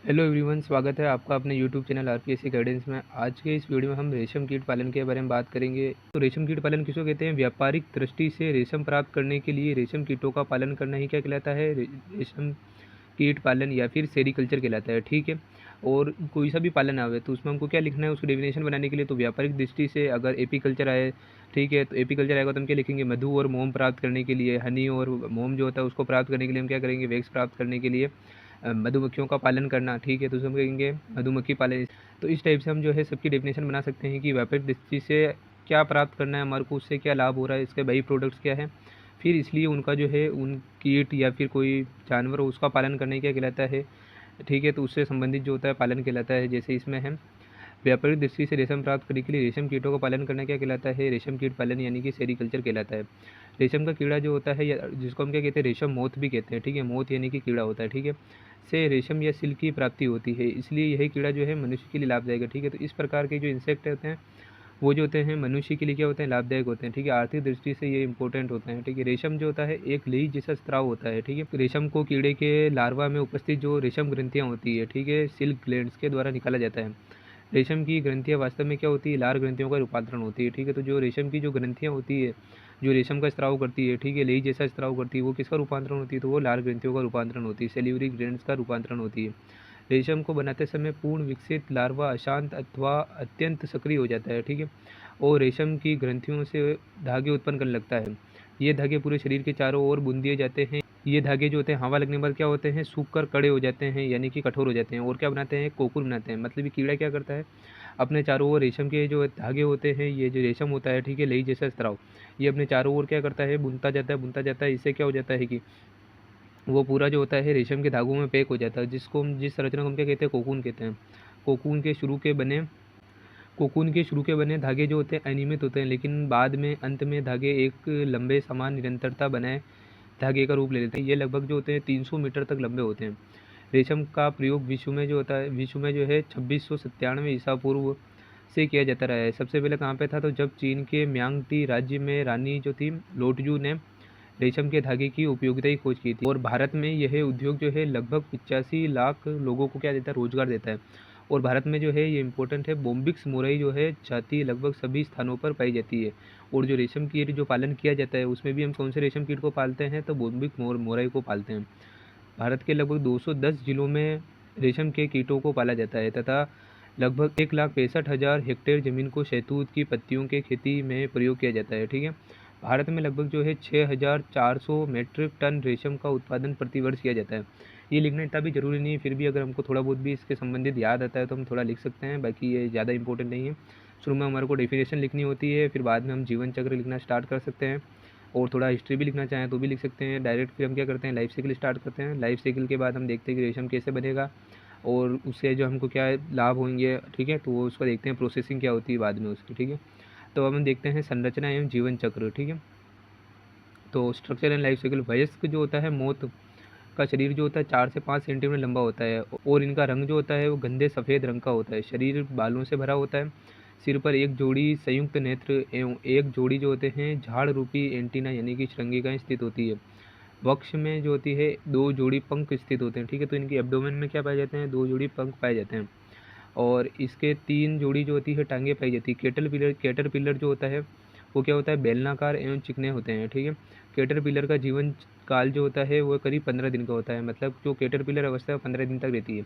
Hello everyone, स्वागत है आपका अपने यूट्यूब चैनल आरपीएससी गाइडेंस में। आज के इस वीडियो में हम रेशम कीट पालन के बारे में बात करेंगे। तो रेशम कीट पालन किसको कहते हैं? व्यापारिक दृष्टि से रेशम प्राप्त करने के लिए रेशम कीटों का पालन करना ही क्या कहलाता है? रेशम कीट पालन या फिर सेरीकल्चर कहलाता है। ठीक है। और कोई सा भी पालन आवे तो उसमें हमको क्या लिखना है, उसकी डेफिनेशन बनाने के लिए। तो व्यापारिक दृष्टि से अगर एपीकल्चर आए, ठीक है, तो एपीकल्चर आएगा तो हम क्या लिखेंगे? मधु और मोम प्राप्त करने के लिए, हनी और मोम जो होता है उसको प्राप्त करने के लिए हम क्या करेंगे? वैक्स प्राप्त करने के लिए मधुमक्खियों का पालन करना। ठीक है, तो उसे हम कहेंगे मधुमक्खी पालन। तो इस टाइप से हम जो है सबकी डेफिनेशन बना सकते हैं कि व्यापारिक दृष्टि से क्या प्राप्त करना है हमारे को, उससे क्या लाभ हो रहा है, इसके बाई प्रोडक्ट्स क्या है। फिर इसलिए उनका जो है उन कीट या फिर कोई जानवर हो उसका पालन करने क्या कहलाता है। ठीक है, तो उससे संबंधित जो होता है पालन कहलाता है। जैसे इसमें है व्यापारिक दृष्टि से रेशम प्राप्त करने के लिए रेशम कीटों का पालन करना क्या कहलाता है? रेशम कीट पालन यानी कि सेरीकल्चर कहलाता है। रेशम का कीड़ा जो होता है या जिसको हम क्या कहते हैं? रेशम मोथ भी कहते हैं। ठीक है, मोथ यानी कि कीड़ा होता है। ठीक है, से रेशम या सिल्क की प्राप्ति होती है, इसलिए यही कीड़ा जो है मनुष्य के लिए लाभदायक है। ठीक है, तो इस प्रकार के जो इंसेक्ट होते हैं वो जो होते हैं मनुष्य के लिए क्या होते हैं? लाभदायक होते हैं। ठीक है, आर्थिक दृष्टि से ये इंपॉर्टेंट होते हैं। ठीक है, रेशम जो होता है एक लेई जैसा स्राव होता है। ठीक है, रेशम को कीड़े के लार्वा में उपस्थित जो रेशम ग्रंथियाँ होती है, ठीक है, सिल्क ग्लैंड्स के द्वारा निकाला जाता है। रेशम की ग्रंथियाँ वास्तव में क्या होती है? लार ग्रंथियों का रूपांतरण होती है। ठीक है, तो जो रेशम की जो ग्रंथियाँ होती है, जो रेशम का स्त्राव करती है, ठीक है, लेई जैसा स्त्राव करती है, वो किसका रूपांतरण होती है? तो वो लार ग्रंथियों का रूपांतरण होती है, सेल्यूलरी ग्लैंड्स का रूपांतरण होती है। रेशम को बनाते समय पूर्ण विकसित लार्वा अशांत अथवा अत्यंत सक्रिय हो जाता है। ठीक है, और रेशम की ग्रंथियों से धागे उत्पन्न करने लगता है। ये धागे पूरे शरीर के चारों ओर बुन दिए जाते हैं। ये धागे जो होते हैं हवा लगने पर क्या होते हैं? सूख कर कड़े हो जाते हैं, यानी कि कठोर हो जाते हैं। और क्या बनाते हैं? कोकून बनाते हैं। मतलब ये कीड़ा क्या करता है? अपने चारों ओर रेशम के जो धागे होते हैं, ये जो रेशम होता है, ठीक है, लेई जैसा स्त्राव, ये अपने चारों ओर क्या करता है? बुनता जाता है, बुनता जाता है। इससे क्या हो जाता है कि वो पूरा जो होता है रेशम के धागों में पैक हो जाता है, जिसको हम जिस संरचना को हम क्या कहते हैं? कोकून कहते हैं। कोकून के शुरू के बने कोकून के शुरू के बने धागे जो होते हैं अनियमित होते हैं, लेकिन बाद में अंत में धागे एक लंबे समान निरंतरता बनाए धागे का रूप ले लेते हैं। ये लगभग जो होते हैं 300 मीटर तक लंबे होते हैं। रेशम का प्रयोग विश्व में जो होता है, विश्व में जो है 2697 ईसा पूर्व से किया जाता रहा है। सबसे पहले कहाँ पे था? तो जब चीन के म्यांग टी राज्य में रानी जो थी लोटजू ने रेशम के धागे की उपयोगिता की खोज की थी। और भारत में यह उद्योग जो है लगभग 85 लाख लोगों को क्या देता है? रोजगार देता है। और भारत में जो है ये इंपॉर्टेंट है, बोम्बिक्स मोरई जो है जाति लगभग सभी स्थानों पर पाई जाती है। और जो रेशम कीट जो पालन किया जाता है उसमें भी हम कौन से रेशम कीट को पालते हैं? तो बोम्बिक मोरई को पालते हैं। भारत के लगभग 210 जिलों में रेशम के कीटों को पाला जाता है तथा लगभग 1,65,000 हेक्टेयर जमीन को शहतूत की पत्तियों के खेती में प्रयोग किया जाता है। ठीक है, भारत में लगभग जो है 6,400 मीट्रिक टन रेशम का उत्पादन प्रतिवर्ष किया जाता है। ये लिखना इतना भी ज़रूरी नहीं है, फिर भी अगर हमको थोड़ा बहुत भी इसके संबंधित याद आता है तो हम थोड़ा लिख सकते हैं, बाकी ये ज़्यादा इंपॉर्टेंट नहीं है। शुरू में हमारे को डेफिनेशन लिखनी होती है, फिर बाद में हम जीवन चक्र लिखना स्टार्ट कर सकते हैं। और थोड़ा हिस्ट्री भी लिखना चाहें तो भी लिख सकते हैं डायरेक्ट। फिर हम क्या करते हैं? लाइफ साइकिल स्टार्ट करते हैं। लाइफ साइकिल के बाद हम देखते हैं कि रेशम कैसे बनेगा और उससे जो हमको क्या लाभ होंगे। ठीक है, तो वो उसको देखते हैं प्रोसेसिंग क्या होती है बाद में उसकी। ठीक है, तो अब हम देखते हैं संरचना एवं जीवन चक्र। ठीक है, तो स्ट्रक्चर एंड लाइफ साइकिल। वयस्क जो होता है मोथ का शरीर जो होता है 4 से 5 सेंटीमीटर लंबा होता है और इनका रंग जो होता है वो गंदे सफ़ेद रंग का होता है। शरीर बालों से भरा होता है। सिर पर एक जोड़ी संयुक्त नेत्र एवं एक जोड़ी जो होते हैं झाड़ रूपी एंटीना यानी कि श्रृंगिकाएँ स्थित होती है। वक्ष में जो होती है 2 जोड़ी पंख स्थित होते हैं। ठीक है, तो इनकी एब्डोमेन में क्या पाए जाते हैं? 2 जोड़ी पंख पाए जाते हैं। और इसके 3 जोड़ी जो होती है टांगे पाई जाती है। कैटरपिलर जो होता है वो क्या होता है? बेलनाकार एवं चिकने होते हैं। ठीक है, कैटरपिलर का जीवन काल जो होता है वो करीब 15 दिन का होता है। मतलब जो कैटरपिलर अवस्था है वो 15 दिन तक रहती है।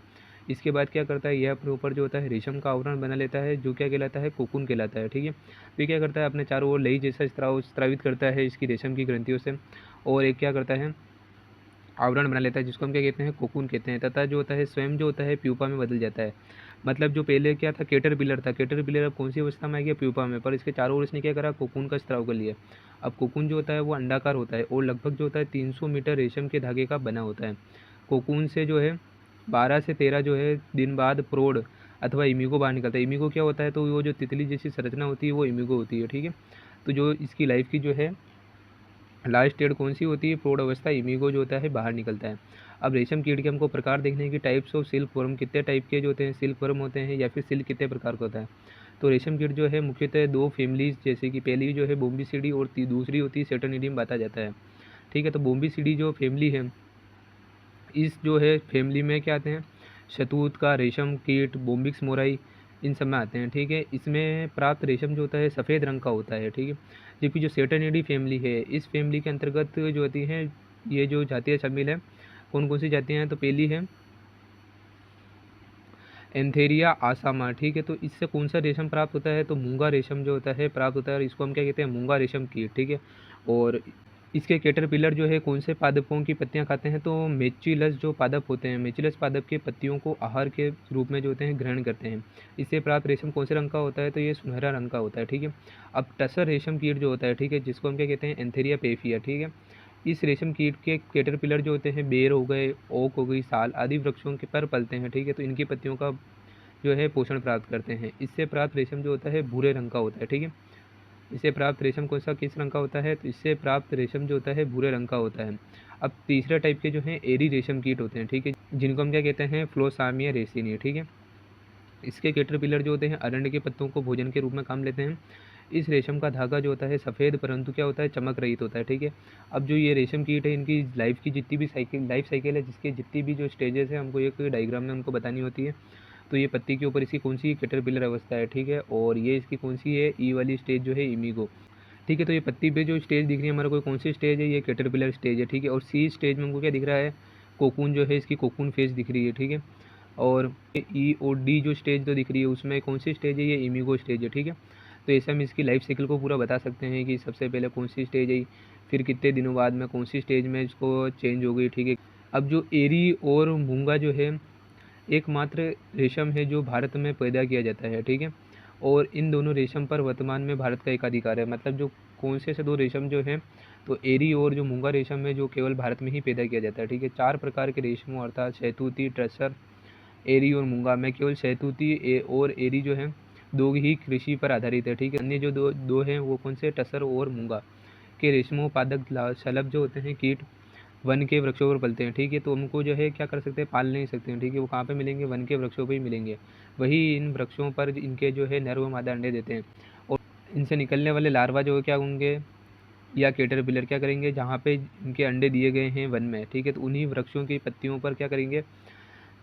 इसके बाद क्या करता है? यह अपने ऊपर जो होता है रेशम का आवरण बना लेता है, जो क्या कहलाता है? कोकून कहलाता है। ठीक है, तो ये क्या करता है? अपने चारों ओर लेई जैसा स्त्रावित करता है इसकी रेशम की ग्रंथियों से। और एक क्या करता है? आवरण बना लेता है, जिसको हम क्या कहते हैं? कोकून कहते हैं। तथा जो होता है स्वयं जो होता है प्यूपा में बदल जाता है। मतलब जो पहले क्या था? कैटरपिलर था। कैटरपिलर अब कौन सी अवस्था में आ गया? प्यूपा में। पर इसके चारों ओर इसने क्या करा? कोकून का स्त्राव कर लिया। अब कोकून जो होता है वो अंडाकार होता है और लगभग जो होता है 300 मीटर रेशम के धागे का बना होता है। कोकून से जो है 12 से 13 जो है दिन बाद प्रौढ़ अथवा इमिगो बाहर निकलता है। इमिगो क्या होता है? तो वो जो तितली जैसी संरचना होती है वो इमिगो होती है। ठीक है, तो जो इसकी लाइफ की जो है लास्ट स्टेज कौन सी होती है? प्रौढ़ अवस्था, इमिगो जो होता है बाहर निकलता है। अब रेशम कीट के हमको प्रकार देखने हैं कि टाइप्स ऑफ सिल्क वर्म कितने टाइप के जो होते हैं सिल्क वर्म होते हैं या फिर सिल्क कितने प्रकार का होता है। तो रेशम कीट जो है मुख्यतः 2 फैमिलीज, जैसे कि पहली जो है बोम्बीसिडी और दूसरी होती है सेटर्निडियम बाता जाता है। ठीक है, तो बोम्बीसिडी जो फैमिली है, इस जो है फैमिली में क्या आते हैं? शहतूत का रेशम कीट, बोम्बिक्स मोराई इन सब में आते हैं, ठीक है। इसमें प्राप्त रेशम जो होता है सफ़ेद रंग का होता है, ठीक है। जबकि जो सेटेनिडी फैमिली है, इस फैमिली के अंतर्गत जो होती हैं ये जो जातियाँ शामिल है, कौन कौन सी जातियाँ हैं, तो पहली है एंथेरिया आसामा, ठीक है। तो इससे कौन सा रेशम प्राप्त होता है, तो मूंगा रेशम जो होता है प्राप्त होता है, और इसको हम क्या कहते हैं, मूंगा रेशम कीट, ठीक है। और इसके कैटरपिलर जो है कौन से पादपों की पत्तियां खाते हैं, तो मेचिलस जो पादप होते हैं, मेचिलस पादप के पत्तियों को आहार के रूप में जो होते हैं ग्रहण करते हैं। इससे प्राप्त रेशम कौन से रंग का होता है, तो ये सुनहरा रंग का होता है, ठीक है। अब टसर रेशम कीट जो होता है, ठीक है, जिसको हम क्या कहते हैं, एंथेरिया पेफिया, ठीक है। इस रेशम कीट के कैटरपिलर जो होते हैं बेर हो गए, ओक हो गई, साल आदि वृक्षों के पर पलते हैं, ठीक है। तो इनकी पत्तियों का जो है पोषण प्राप्त करते हैं। इससे प्राप्त रेशम जो होता है भूरे रंग का होता है, ठीक है। इससे प्राप्त रेशम कौन सा किस रंग का होता है, तो इससे प्राप्त रेशम जो होता है भूरे रंग का होता है। अब तीसरा टाइप के जो हैं एरी रेशम कीट होते हैं, ठीक है, जिनको हम क्या कहते हैं, फ्लोसामिया रेसिनी, ठीक है। इसके कैटरपिलर जो होते हैं अरंड के पत्तों को भोजन के रूप में काम लेते हैं। इस रेशम का धागा जो होता है सफ़ेद परंतु क्या होता है, चमक रहित होता है, ठीक है। अब जो ये रेशम कीट है, इनकी लाइफ की जितनी भी लाइफ साइकिल है, जिसके जितनी भी जो स्टेजेस है, हमको एक डायग्राम में उनको बतानी होती है। तो ये पत्ती के ऊपर इसकी कौन सी कैटरपिलर अवस्था है, ठीक है। और ये इसकी कौन सी है, ई वाली स्टेज जो है इमीगो, ठीक है। तो ये पत्ती पे जो स्टेज दिख रही है हमारे को, कौन सी स्टेज है, ये कैटरपिलर स्टेज है, ठीक है। और सी स्टेज में हमको क्या दिख रहा है, कोकून जो है, इसकी कोकून फेज दिख रही है, ठीक है। और ई और डी जो स्टेज तो दिख रही है, उसमें कौन सी स्टेज है, ये इमिगो स्टेज है, ठीक है। तो ऐसे हम इसकी लाइफ साइकिल को पूरा बता सकते हैं कि सबसे पहले कौन सी स्टेज आई, फिर कितने दिनों बाद में कौन सी स्टेज में इसको चेंज हो गई, ठीक है। अब जो एरी और मूंगा जो है एकमात्र रेशम है जो भारत में पैदा किया जाता है, ठीक है। और इन दोनों रेशम पर वर्तमान में भारत का एकाधिकार है। मतलब जो कौन से दो रेशम जो हैं, तो एरी और जो मूंगा रेशम है जो केवल भारत में ही पैदा किया जाता है, ठीक है। चार प्रकार के रेशमों अर्थात शहतूती, टसर, एरी और मूंगा में केवल शहतूती और एरी जो है दो ही कृषि पर आधारित है, ठीक है। अन्य जो दो दो हैं वो कौन से, टसर और मूंगा के रेशमों पादक शलभ जो होते हैं कीट वन के वृक्षों पर पलते हैं, ठीक है। तो उनको जो है क्या कर सकते हैं, पाल नहीं सकते हैं, ठीक है। वो कहाँ पे मिलेंगे, वन के वृक्षों पे ही मिलेंगे। वही इन वृक्षों पर इनके जो है नर व मादा अंडे देते हैं, और इनसे निकलने वाले लार्वा जो है क्या होंगे, या कैटरपिलर क्या करेंगे, जहाँ पे इनके अंडे दिए गए हैं वन में, ठीक है, तो उन्हीं वृक्षों की पत्तियों पर क्या करेंगे,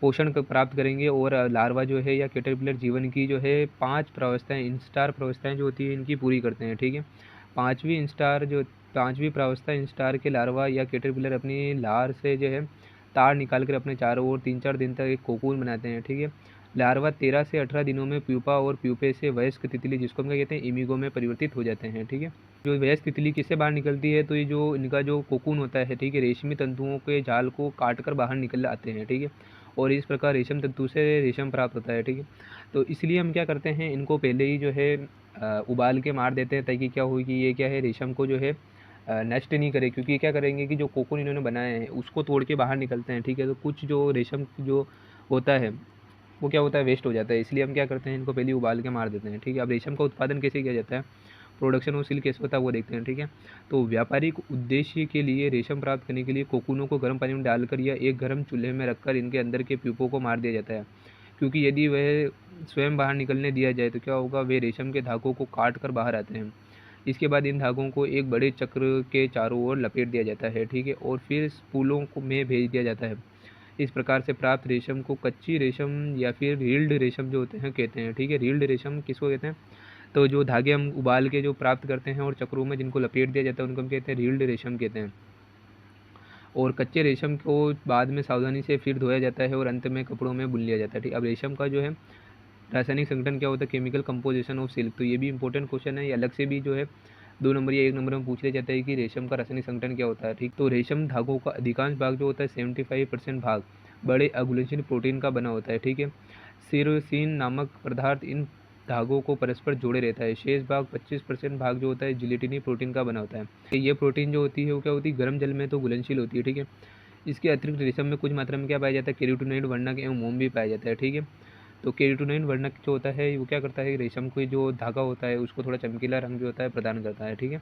पोषण प्राप्त करेंगे। और लार्वा जो है या कैटरपिलर जीवन की जो है 5 प्रावस्थाएं, इंस्टार प्रावस्थाएं जो होती है इनकी पूरी करते हैं, ठीक है। पाँचवीं इंस्टार जो 5वीं प्रावस्था इंस्टार के लार्वा या कैटरपिलर अपनी लार से जो है तार निकाल कर अपने चारों ओर 3-4 दिन तक एक कोकून बनाते हैं, ठीक है। लार्वा 13 से 18 दिनों में प्यूपा और प्यूपे से वयस्क तितली, जिसको हम क्या कहते हैं, इमिगो में परिवर्तित हो जाते हैं, ठीक है। जो वयस्क तितली किससे बाहर निकलती है, तो ये जो इनका जो कोकून होता है, ठीक है, रेशमी तंतुओं के जाल को काट कर बाहर निकल आते हैं, ठीक है। और इस प्रकार रेशम तंतु से रेशम प्राप्त होता है, ठीक है। तो इसलिए हम क्या करते हैं, इनको पहले ही जो है उबाल के मार देते हैं, ताकि क्या हो कि ये क्या है, रेशम को जो है नष्ट नहीं करे। क्योंकि ये क्या करेंगे कि जो कोकून इन्होंने बनाए हैं उसको तोड़ के बाहर निकलते हैं, ठीक है। तो कुछ जो रेशम जो होता है वो क्या होता है, वेस्ट हो जाता है। इसलिए हम क्या करते हैं, इनको पहले ही उबाल के मार देते हैं, ठीक है। अब रेशम का उत्पादन कैसे किया जाता है, प्रोडक्शन और सिल्क कैसे होता है वो देखते हैं, ठीक है। तो व्यापारिक उद्देश्य के लिए रेशम प्राप्त करने के लिए कोकूनों को गर्म पानी में डालकर या एक गर्म चूल्हे में रखकर इनके अंदर के प्यूपों को मार दिया जाता है। क्योंकि यदि वह स्वयं बाहर निकलने दिया जाए तो क्या होगा, वे रेशम के धागों को काट कर बाहर आते हैं। इसके बाद इन धागों को एक बड़े चक्र के चारों ओर लपेट दिया जाता है, ठीक है, और फिर स्पूलों को में भेज दिया जाता है। इस प्रकार से प्राप्त रेशम को कच्ची रेशम या फिर रील्ड रेशम जो होते हैं कहते हैं, ठीक है। रील्ड रेशम किसको कहते हैं, तो जो धागे हम उबाल के जो प्राप्त करते हैं और चक्रों में जिनको लपेट दिया जाता है उनको हम कहते हैं रील्ड रेशम कहते हैं। और कच्चे रेशम को बाद में सावधानी से फिर धोया जाता है और अंत में कपड़ों में बुन लिया जाता है, ठीक। अब रेशम का जो है रासायनिक संगठन क्या होता है, केमिकल कंपोजिशन ऑफ सिल्क, तो ये भी इंपॉर्टेंट क्वेश्चन है। ये अलग से भी जो है 2 नंबर या 1 नंबर में पूछ लिया जाता है कि रेशम का रासायनिक संगठन क्या होता है, ठीक। तो रेशम धागों का अधिकांश भाग जो होता है 75% भाग बड़े अघुलनशील प्रोटीन का बना होता है, ठीक है। सिरोसिन नामक पदार्थ इन धागों को परस्पर जोड़े रहता है। शेष भाग 25% भाग जो होता है जिलेटिनी प्रोटीन का बना होता है। ये प्रोटीन जो होती है वो क्या होती है, गर्म जल में तो घुलनशील होती है, ठीक है। इसके अतिरिक्त रेशम में कुछ मात्रा में क्या पाया जाता है, केराटिनॉइड, वर्णक एवं मोम भी पाया जाता है, ठीक है। तो केराटिनॉइड वर्णक जो होता है वो क्या करता है, रेशम को जो धागा होता है उसको थोड़ा चमकीला रंग जो होता है प्रदान करता है, ठीक है।